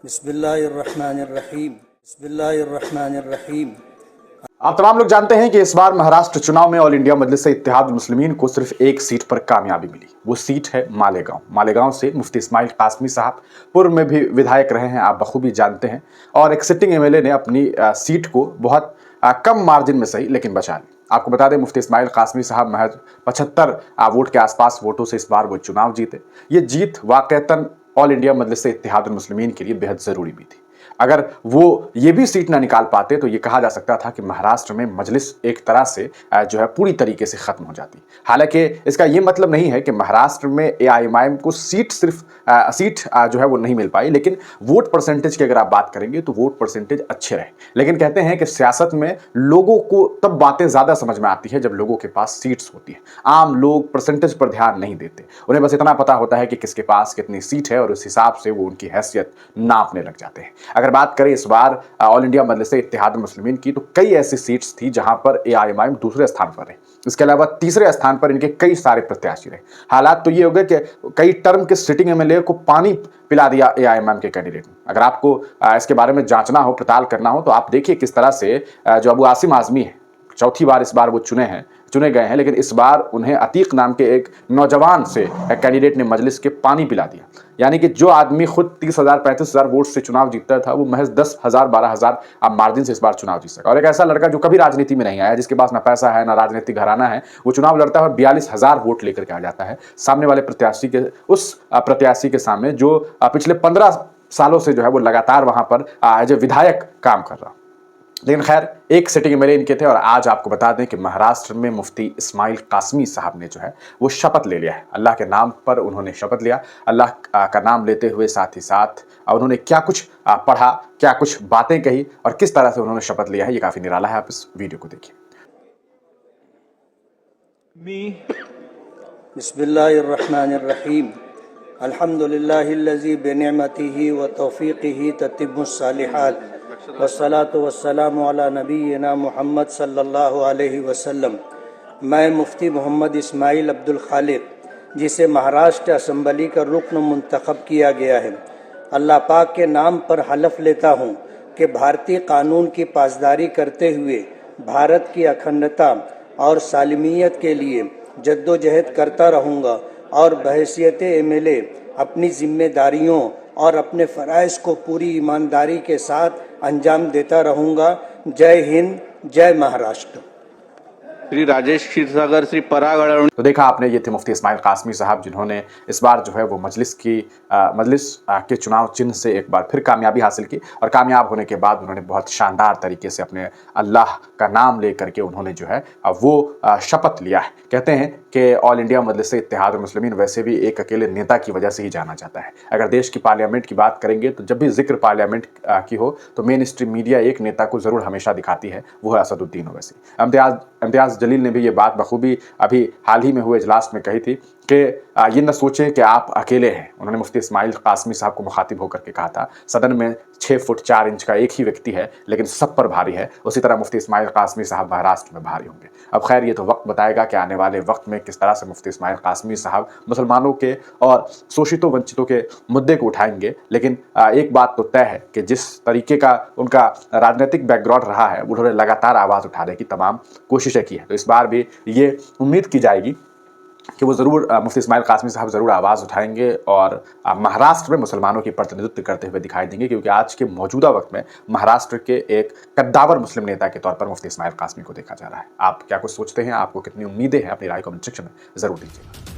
बिस्मिल्लाहिर्रहमानिर्रहीम बिस्मिल्लाहिर्रहमानिर्रहीम। आप तमाम लोग जानते हैं कि इस बार महाराष्ट्र चुनाव में ऑल इंडिया मजलिस-ए-इत्तेहादुल मुस्लिमीन को सिर्फ एक सीट पर कामयाबी मिली। वो सीट है मालेगांव। मालेगांव से मुफ्ती इस्माइल कासमी साहब पूर्व में भी विधायक रहे हैं, आप बखूबी जानते हैं, और एक सिटिंग एमएलए ने अपनी सीट को बहुत कम मार्जिन में सही लेकिन बचा ली। आपको बता दें, मुफ्ती इस्माइल कासमी साहब महज 75 वोट के आसपास वोटों से इस बार वो चुनाव जीते। ये जीत वाकईतन ऑल इंडिया मजलिस-ए-इत्तेहादुल मुस्लिमीन के लिए बेहद जरूरी भी थी। अगर वो ये भी सीट ना निकाल पाते तो ये कहा जा सकता था कि महाराष्ट्र में मजलिस एक तरह से जो है पूरी तरीके से खत्म हो जाती। हालांकि इसका ये मतलब नहीं है कि महाराष्ट्र में एआईएमआईएम को सीट जो है वो नहीं मिल पाई, लेकिन वोट परसेंटेज की अगर आप बात करेंगे तो वोट परसेंटेज अच्छे रहे। लेकिन कहते हैं कि सियासत में लोगों को तब बातें ज्यादा समझ में आती है जब लोगों के पास सीट्स होती है। आम लोग परसेंटेज पर ध्यान नहीं देते, उन्हें बस इतना पता होता है कि किसके पास कितनी सीट है और उस हिसाब से वो उनकी हैसियत नापने लग जाते हैं। अगर बात करें इस बार ऑल इंडिया मजलिस-ए-इत्तेहादुल मुस्लिमीन की, तो कई ऐसी सीट्स थी जहां पर एआईएमआईएम दूसरे स्थान पर रहे। इसके अलावा तीसरे स्थान पर इनके कई सारे प्रत्याशी रहे। हालात तो ये हो गए कि कई टर्म के सिटिंग एमएलए को पानी पिला दिया एआईएमआईएम के कैंडिडेट ने। अगर आपको इसके बारे में जांचना हो, पड़ताल करना हो, तो आप देखिए किस तरह से जो अबू आसिम आजमी है, चौथी बार इस बार वो चुने गए हैं, लेकिन इस बार उन्हें अतीक नाम के एक नौजवान से कैंडिडेट ने मजलिस के पानी पिला दिया। यानी कि जो आदमी खुद 30,000 35,000 वोट से चुनाव जीतता था, वो महज 10,000 12,000 मार्जिन से इस बार चुनाव जीत सका। और एक ऐसा लड़का जो कभी राजनीति में नहीं आया, जिसके पास ना पैसा है ना राजनीतिक घराना है, वो चुनाव लड़ता है और 42,000 वोट लेकर के आ जाता है सामने वाले प्रत्याशी के, उस प्रत्याशी के सामने जो पिछले 15 सालों से जो है वो लगातार वहां पर एज ए विधायक काम कर रहा। लेकिन खैर, एक सिटिंग एमएलए इनके थे, और आज आपको बता दें कि महाराष्ट्र में मुफ्ती इस्माइल कासमी साहब ने जो है वो शपथ ले लिया है। अल्लाह के नाम पर उन्होंने शपथ लिया। अल्लाह का नाम लेते हुए साथ ही साथ उन्होंने क्या कुछ पढ़ा, क्या कुछ बातें कही और किस तरह से उन्होंने शपथ लिया है, ये काफी निराला है। आप इस वीडियो को देखिए। बिस्मिल्लाहिर्रहमानिर्रहीम। अल्हम्दुलिल्लाहिल्लज़ी बिनिअमतिही व तौफ़ीक़िही ततिम्मुस सालिहात वस्सलातु वस्सलामु अला नबीना मुहम्मद सल्लल्लाहु अलैहि वसल्लम। मैं मुफ्ती मोहम्मद इस्माइल अब्दुल खालिक, जिसे महाराष्ट्र असम्बली का रुकन मुंतखब किया गया है, अल्लाह पाक के नाम पर हलफ लेता हूँ कि भारतीय कानून की पासदारी करते हुए भारत की अखंडता और सालमियत के लिए जद्दोजहद करता रहूँगा और बहैसियत एमएलए अपनी जिम्मेदारियों और अपने फ़राइज़ को पूरी ईमानदारी के साथ अंजाम देता रहूँगा। जय हिंद, जय महाराष्ट्र। श्री राजेश क्षीरसागर, श्री पराग अडवणी। तो देखा आपने, ये थे मुफ्ती इस्माइल कासमी साहब, जिन्होंने इस बार जो है वो मजलिस के चुनाव चिन्ह से एक बार फिर कामयाबी हासिल की, और कामयाब होने के बाद उन्होंने बहुत शानदार तरीके से अपने अल्लाह का नाम लेकर के उन्होंने जो है वो शपथ लिया है। कहते हैं कि ऑल इंडिया मजलिस-ए-इत्तेहादुल मुस्लिमीन वैसे भी एक अकेले नेता की वजह से ही जाना जाता है। अगर देश की पार्लियामेंट की बात करेंगे तो जब भी जिक्र पार्लियामेंट की हो तो मेन स्ट्रीम मीडिया एक नेता को जरूर हमेशा दिखाती है, वो है असदुद्दीन ओवैसी। इम्तियाज जलील ने भी ये बात बखूबी अभी हाल ही में हुए इजलास में कही थी कि ये न सोचें कि आप अकेले हैं। उन्होंने मुफ्ती इस्माइल कासमी साहब को मुखातिब होकर के कहा था, सदन में 6 फुट 4 इंच का एक ही व्यक्ति है लेकिन सब पर भारी है, उसी तरह मुफ्ती इस्माइल कासमी साहब महाराष्ट्र में भारी होंगे। अब खैर, ये तो वक्त बताएगा कि आने वाले वक्त में किस तरह से मुफ्ती इस्माइल कासमी साहब मुसलमानों के और शोषितों वंचितों के मुद्दे को उठाएंगे। लेकिन एक बात तो तय है कि जिस तरीके का उनका राजनीतिक बैकग्राउंड रहा है, उन्होंने लगातार आवाज़ उठाने की तमाम कोशिशें की है। तो इस बार भी ये उम्मीद की जाएगी कि वो ज़रूर मुफ्ती इस्माइल कासमी साहब ज़रूर आवाज़ उठाएंगे और महाराष्ट्र में मुसलमानों की प्रतिनिधित्व करते हुए दिखाई देंगे, क्योंकि आज के मौजूदा वक्त में महाराष्ट्र के एक कद्दावर मुस्लिम नेता के तौर पर मुफ्ती इस्माइल कासमी को देखा जा रहा है। आप क्या कुछ सोचते हैं? आपको कितनी उम्मीदें हैं? अपनी राय कमेंट सेक्शन में ज़रूर दीजिएगा।